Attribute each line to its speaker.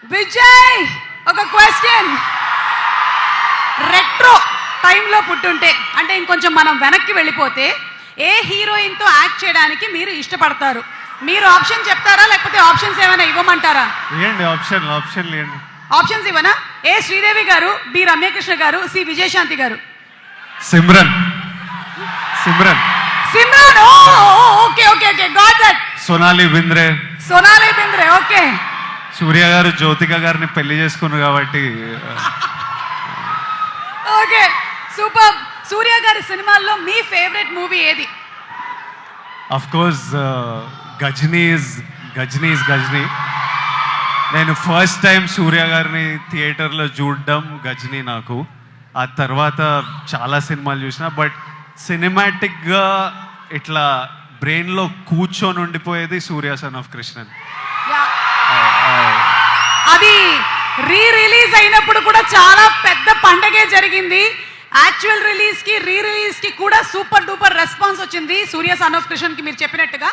Speaker 1: విజయ్ ఒక question. Retro టైంలో పుట్టుంటే అంటే ఇంకొంచెం మనం వెనక్కి వెళ్ళిపోతే ఏ హీరోయిన్తో యాక్ట్ చేయడానికి మీరు ఇష్టపడతారు? మీరు ఆప్షన్ చెప్తారా లేకపోతే ఆప్షన్స్ ఏమైనా ఇవ్వమంటారా?
Speaker 2: ఇవ్వండి, ఆప్షన్ ఇవ్వండి.
Speaker 1: ఆప్షన్స్ ఇవ్వనా? ఏ శ్రీదేవి గారు, బి రమ్యకృష్ణ గారు, సి విజయశాంతి గారు.
Speaker 2: Simran.
Speaker 1: Simran. Okay okay okay got that.
Speaker 2: Sonali Bendre.
Speaker 1: Okay.
Speaker 2: Surya గారు జ్యోతిక గారిని పెళ్లి చేసుకున్నారు కాబట్టి.
Speaker 1: Okay super. సూర్య గారి సినిమాల్లో మీ ఫేవరెట్ మూవీ ఏది?
Speaker 2: Of course Ghajini. నేను ఫస్ట్ టైం సూర్య గారిని థియేటర్లో చూడడం గజనీ. నాకు ఆ తర్వాత చాలా సినిమాలు చూసిన, బట్ సినిమాటిక్గా ఇట్లా బ్రెయిన్లో కూర్చొని ఉండిపోయేది సూర్య సన్ ఆఫ్ కృష్ణన్.
Speaker 1: అది రిలీజ్ అయినప్పుడు కూడా చాలా పెద్ద పండగే జరిగింది. యాక్చువల్ రిలీజ్ కి రిలీజ్ కి కూడా సూపర్ డూపర్ రెస్పాన్స్ వచ్చింది సూర్య సన్ ఆఫ్ కృష్ణన్ కి మీరు చెప్పినట్టుగా.